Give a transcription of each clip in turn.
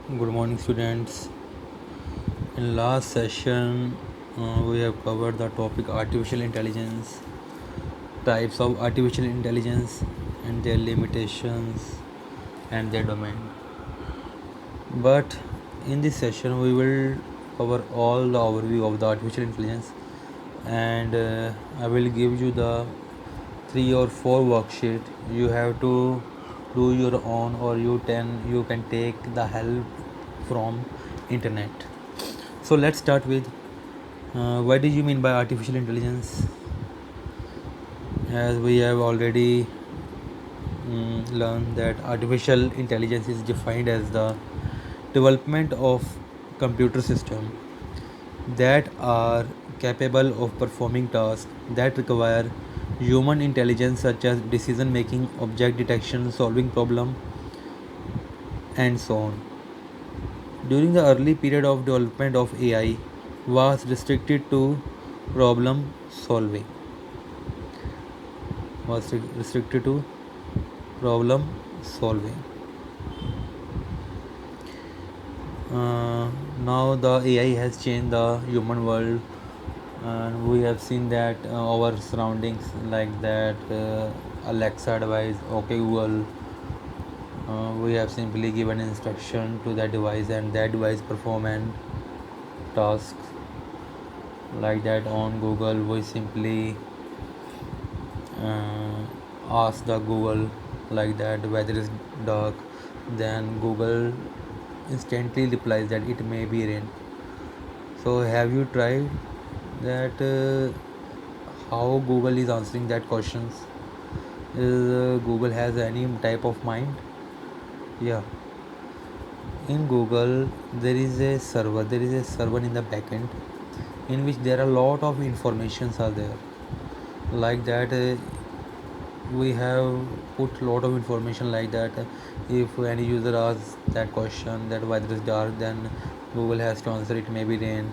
Good morning, students. In last session, we have covered the topic artificial intelligence, types of artificial intelligence, and their limitations and their domain. But in this session, we will cover all the overview of the artificial intelligence, and I will give you the 3 or 4 worksheet. You have to do your own, or you can take the help from internet. So let's start with what do you mean by artificial intelligence? As we have already learned that artificial intelligence is defined as the development of computer system that are capable of performing tasks that require human intelligence such as decision making, object detection, solving problem, and so on. During the early period of development of AI was restricted to problem solving was restricted to problem solving. Now the AI has changed the human world, and we have seen that our surroundings like that Alexa device, OK Google. We have simply given instruction to that device, and that device perform an task like that. On Google, we simply uh, ask the Google like that whether it's dark, then Google instantly replies that it may be rain. So have you tried that how Google is answering that questions? Is Google has any type of mind? Yeah, in Google there is a server in the backend in which there are a lot of informations are there like that. We have put lot of information like that. If any user asks that question that whether it's dark, then Google has to answer it may be rain.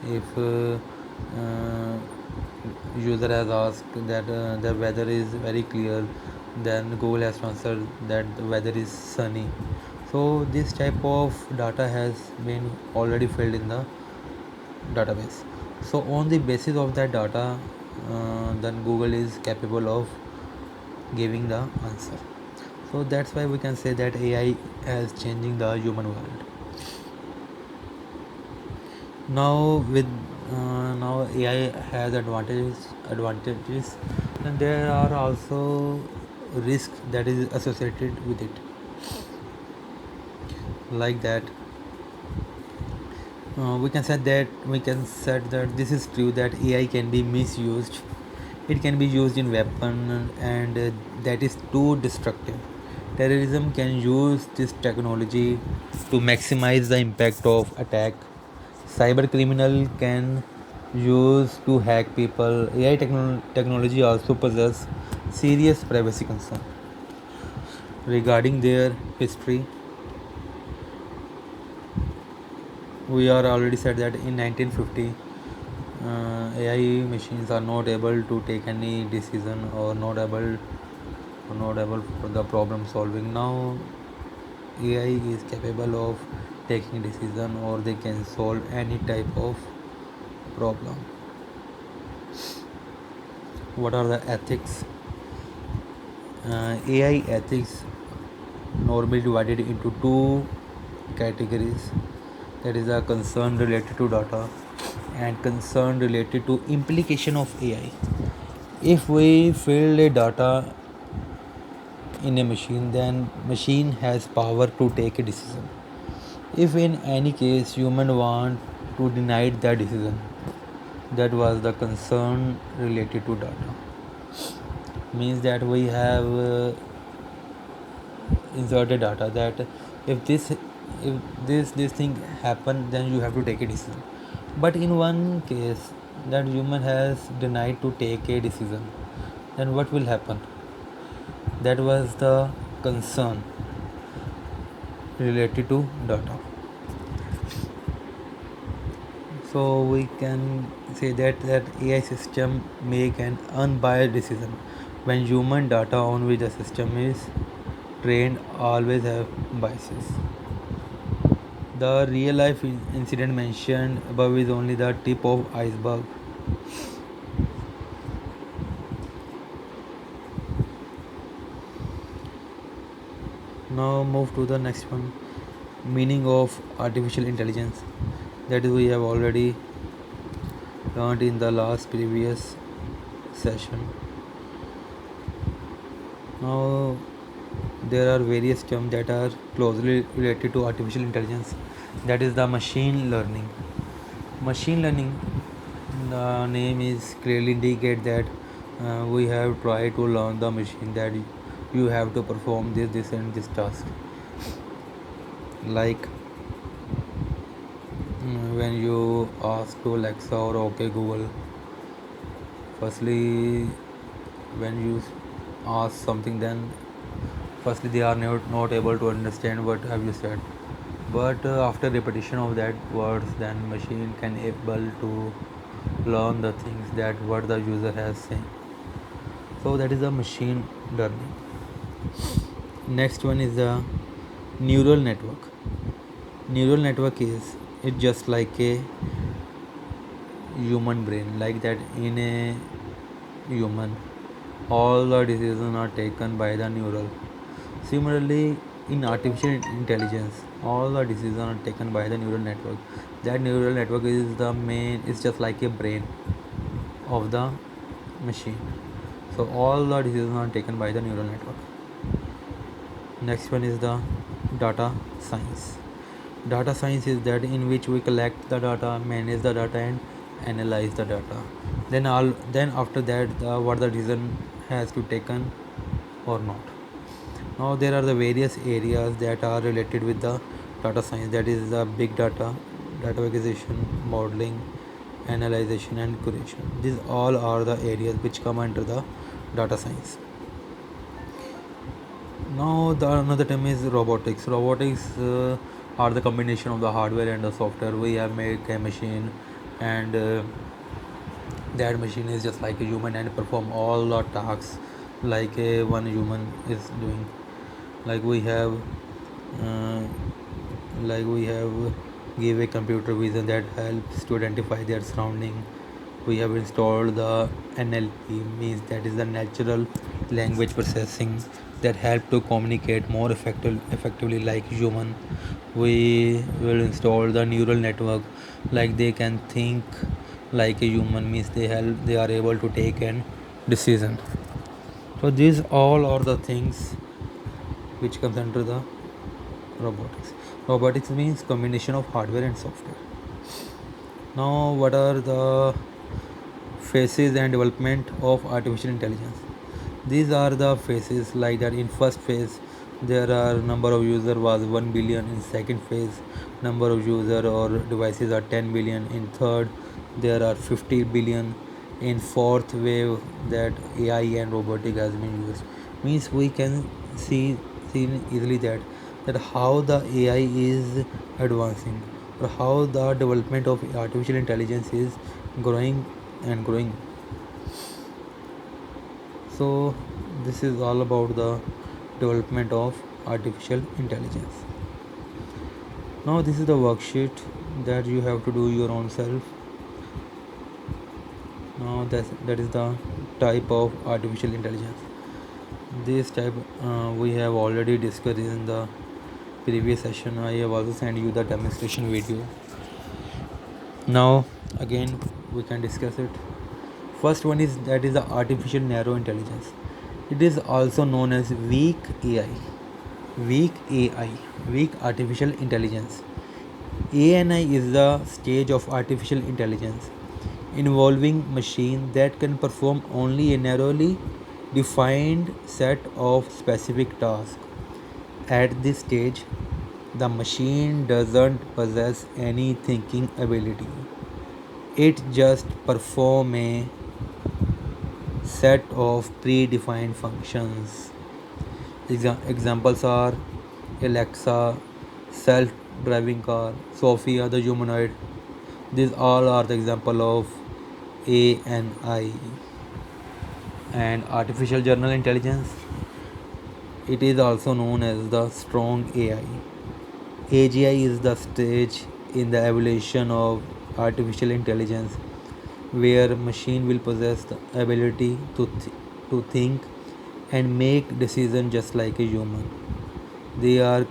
If uh, user has asked that the weather is very clear, then Google has to answer that the weather is sunny. So this type of data has been already filled in the database. So on the basis of that data, then Google is capable of giving the answer. So that's why we can say that AI is changing the human world. Now AI has advantages, and there are also risks that is associated with it. Like that, we can say that this is true that AI can be misused. It can be used in weapon, and that is too destructive. Terrorism can use this technology to maximize the impact of attack. Cyber criminal can use to hack people. AI technology also possess serious privacy concern. Regarding their history, we are already said that in 1950, AI machines are not able to take any decision, or not able for the problem solving. Now AI is capable of taking decision, or they can solve any type of problem. What are the ethics? AI ethics normally divided into two categories. That is a concern related to data and concern related to implication of AI. If we fill a data in a machine, then machine has power to take a decision. If in any case human want to deny that decision, that was the concern related to data. Means that we have inserted data that if this thing happen, then you have to take a decision. But in one case that human has denied to take a decision, then what will happen? That was the concern related to data. So we can say that AI system make an unbiased decision when human data on which the system is trained always have biases. The real life incident mentioned above is only the tip of iceberg. Now move to the next one, meaning of artificial intelligence. That we have already learned in the last previous session. Now there are various terms that are closely related to artificial intelligence. That is the machine learning. Machine learning, the name is clearly indicate that we have tried to learn the machine that you have to perform this and this task. Like when you ask to Alexa or OK Google, firstly when you ask something, then firstly they are not able to understand what have you said, but after repetition of that words, then machine can able to learn the things that what the user has saying. So that is the machine learning. Next one is the neural network. Neural network is it just like a human brain, like that in a human all the decisions are taken by the neural. Similarly, in artificial intelligence, all the decisions are taken by the neural network. That neural network is the main, it's just like a brain of the machine. So all the decisions are taken by the neural network. Next one is the data science. Data science is that in which we collect the data, manage the data, and analyze the data. Then after that, what the decision has to taken or not. Now there are the various areas that are related with the data science. That is the big data acquisition, modeling, analyzation, and curation. These all are the areas which come under the data science. Now the another term is robotics. Robotics are the combination of the hardware and the software. We have made a machine, and that machine is just like a human and perform all the tasks like a one human is doing. Like we have uh, give a computer vision that helps to identify their surrounding. We have installed the NLP, means that is the natural language processing, that help to communicate more effectively like human. We will install the neural network, like they can think like a human, means they are able to take an decision. So these all are the things which comes under the robotics. Robotics means combination of hardware and software. Now what are the phases and development of artificial intelligence? These are the phases, like that in first phase there are number of user was 1 billion. In second phase number of user or devices are 10 billion. In third there are 50 billion. In fourth wave that AI and robotic has been used, means we can see easily that how the AI is advancing, or how the development of artificial intelligence is growing and growing. So this is all about the development of artificial intelligence. Now this is the worksheet that you have to do your own self. Now that is the type of artificial intelligence. This type we have already discussed in the previous session. I have also sent you the demonstration video. Now again we can discuss it. First one is that is the artificial narrow intelligence. It is also known as weak AI. Weak AI, weak artificial intelligence. ANI is the stage of artificial intelligence involving machines that can perform only a narrowly defined set of specific tasks. At this stage, the machine doesn't possess any thinking ability. It just performs a set of predefined functions. Examples are Alexa, self driving car, Sophia the humanoid. These all are the example of ANI. And artificial general intelligence, it is also known as the strong AI. AGI is the stage in the evolution of artificial intelligence where machine will possess the ability to think and make decisions just like a human. They are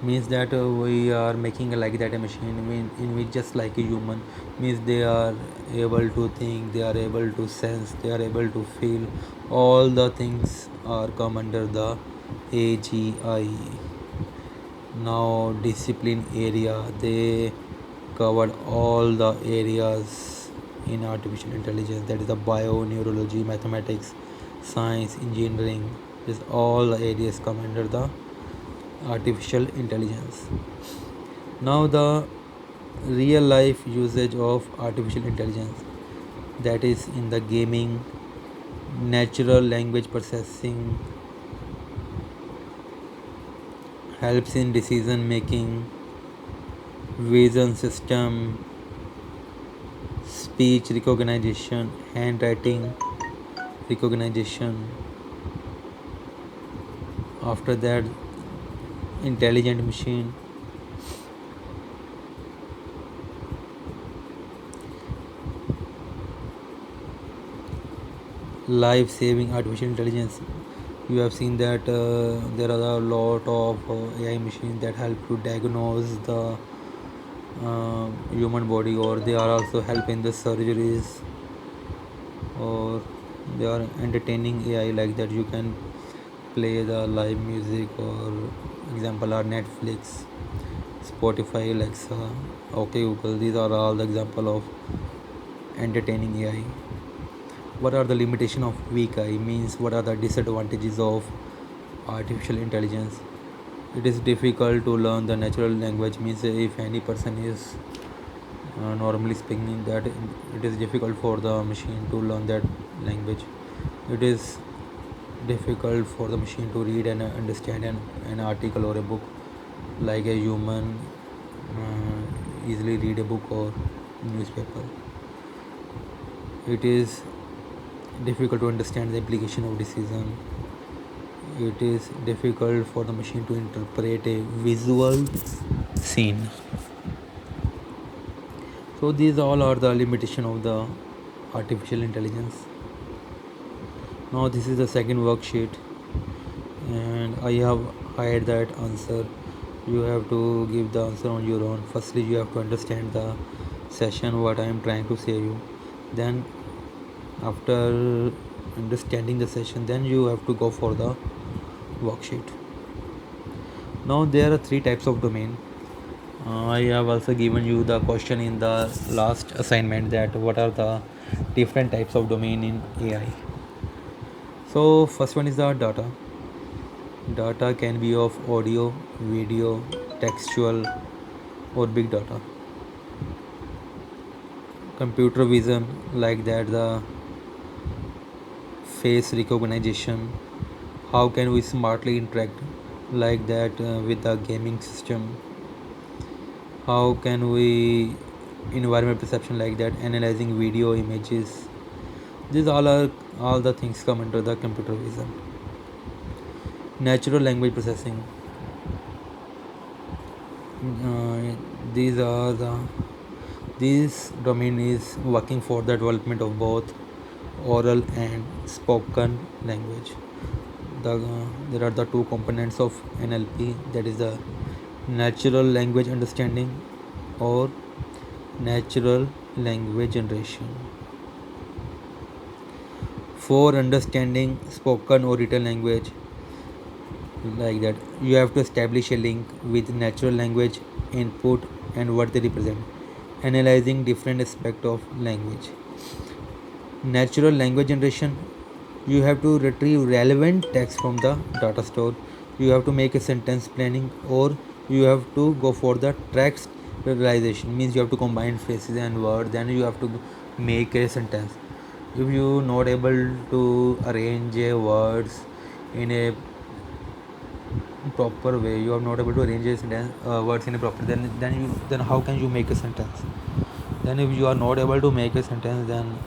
means that we are making like that a machine in which just like a human, means they are able to think, they are able to sense, they are able to feel. All the things are come under the AGI. Now discipline area, they covered all the areas in artificial intelligence, that is the bio, neurology, mathematics, science, engineering. This all the areas come under the artificial intelligence. Now the real life usage of artificial intelligence, that is in the gaming, natural language processing, helps in decision making, vision system, speech recognition, handwriting recognition. After that, intelligent machine, life saving artificial intelligence. You have seen that there are a lot of AI machines that help to diagnose the human body, or they are also help in the surgeries, or they are entertaining AI like that. You can play the live music, or example are Netflix, Spotify, Alexa, okay Google. These are all the example of entertaining AI. What are the limitation of weak AI, means what are the disadvantages of artificial intelligence? It is difficult to learn the natural language, means if any person is normally speaking that, it is difficult for the machine to learn that language. It is difficult for the machine to read and understand an article or a book like a human easily read a book or newspaper. It is difficult to understand the implication of decision. It is difficult for the machine to interpret a visual scene. So these all are the limitation of the artificial intelligence. Now this is the second worksheet, and I have hired that answer. You have to give the answer on your own. Firstly, you have to understand the session, what I am trying to say you. Then after understanding the session, then you have to go for the worksheet. Now there are three types of domain. I have also given you the question in the last assignment, that what are the different types of domain in AI. So first one is the data. Data can be of audio, video, textual, or big data. Computer vision, like that the face recognition. How can we smartly interact, like that with the gaming system? How can we environment perception, like that analyzing video images? These all are all the things come under the computer vision. Natural language processing, uh, these are the this domain is working for the development of both oral and spoken language. There are the two components of NLP, that is the natural language understanding or natural language generation. For understanding spoken or written language, like that, you have to establish a link with natural language input and what they represent, analyzing different aspects of language. Natural language generation, you have to retrieve relevant text from the data store. You have to make a sentence planning, or you have to go for the text realization, means you have to combine phrases and words, then you have to make a sentence. If you not able to arrange words in a proper way, you are not able to arrange a sentence, words in a proper, then how can you make a sentence? Then if you are not able to make a sentence, then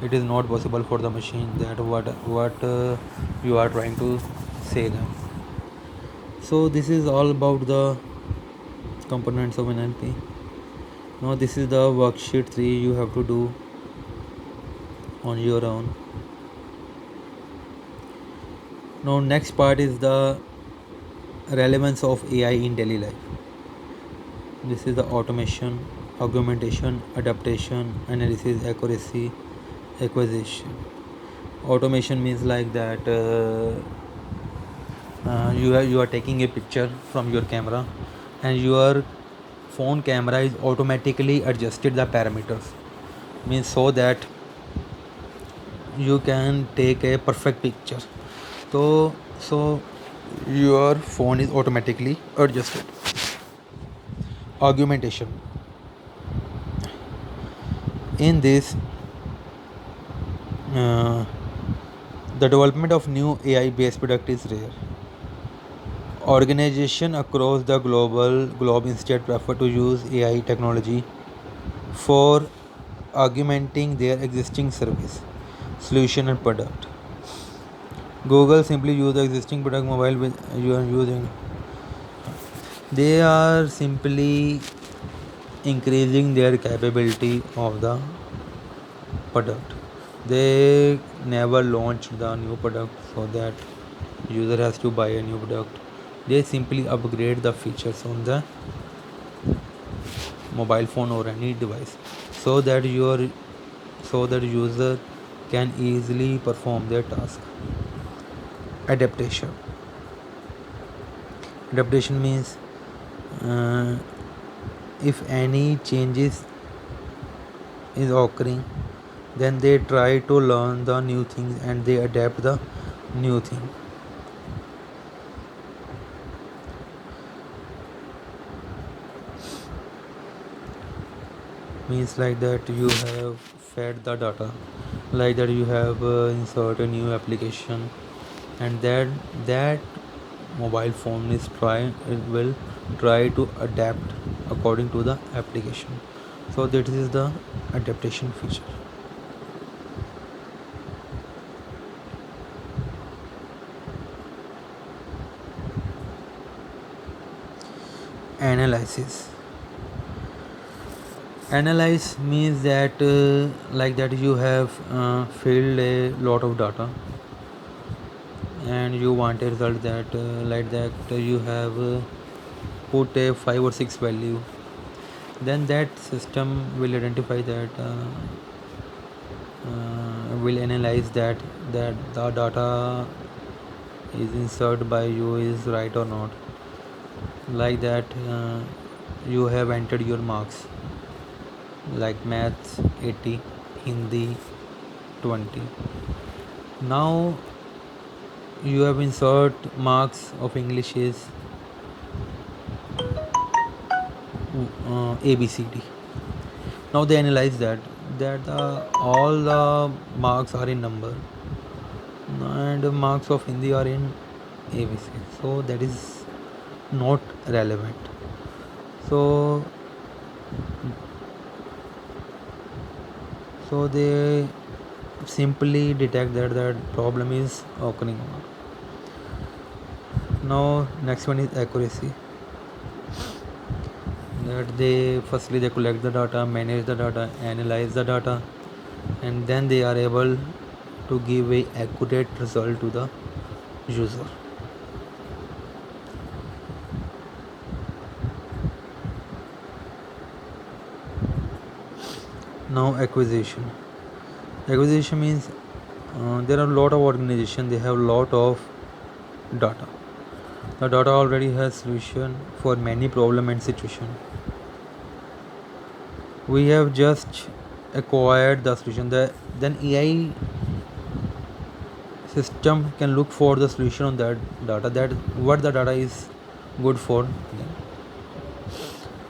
it is not possible for the machine that what you are trying to say them. So this is all about the components of NLP. Now this is the worksheet 3 you have to do on your own. Now next part is the relevance of AI in daily life. This is the automation, augmentation, adaptation, analysis, accuracy, acquisition. Automation means like that you are taking a picture from your camera, and your phone camera is automatically adjusted the parameters, means so that you can take a perfect picture. So your phone is automatically adjusted. Augmentation, in this uh, the development of new AI based product is rare. Organization across the globe instead prefer to use AI technology for augmenting their existing service, solution and product. Google simply use the existing product mobile with you are using. They are simply increasing their capability of the product. They never launch the new product so that user has to buy a new product. They simply upgrade the features on the mobile phone or any device so that user can easily perform their task. Adaptation. Adaptation means uh, if any changes is occurring, then they try to learn the new things and they adapt the new thing. Means like that you have fed the data, like that you have insert a new application, and that mobile phone is trying it will try to adapt according to the application. So that is the adaptation feature. Analysis. Analyze means that like that you have filled a lot of data and you want a result that like that you have put a 5 or 6 value, then that system will identify that will analyze that the data is inserted by you is right or not. Like that you have entered your marks like maths 80, Hindi 20. Now you have insert marks of English is ABCD. Now they analyze that all the marks are in number and the marks of Hindi are in ABC. So that is not relevant. So they simply detect that problem is occurring. Now next one is accuracy. That they collect the data, manage the data, analyze the data, and then they are able to give a accurate result to the user. Now acquisition. Acquisition means there are a lot of organization, they have a lot of data. The data already has solution for many problem and situation. We have just acquired the solution. Then AI system can look for the solution on that data, that what the data is good for them.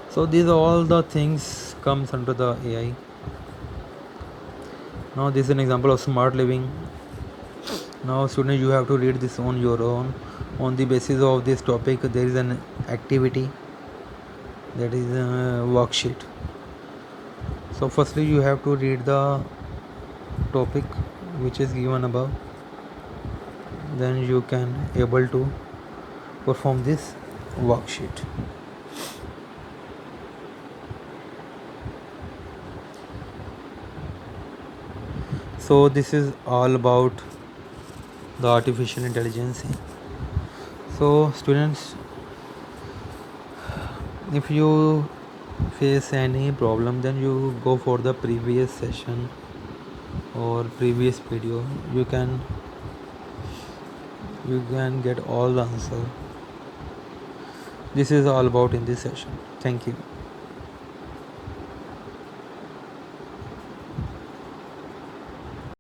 So these are all the things comes under the AI. Now this is an example of smart living. Now students, you have to read this on your own. On the basis of this topic there is an activity, that is a worksheet. So firstly you have to read the topic which is given above, then you can able to perform this worksheet. So this is all about the artificial intelligence. So students, if you face any problem, then you go for the previous session or previous video. You can get all the answer. This is all about in this session. Thank you.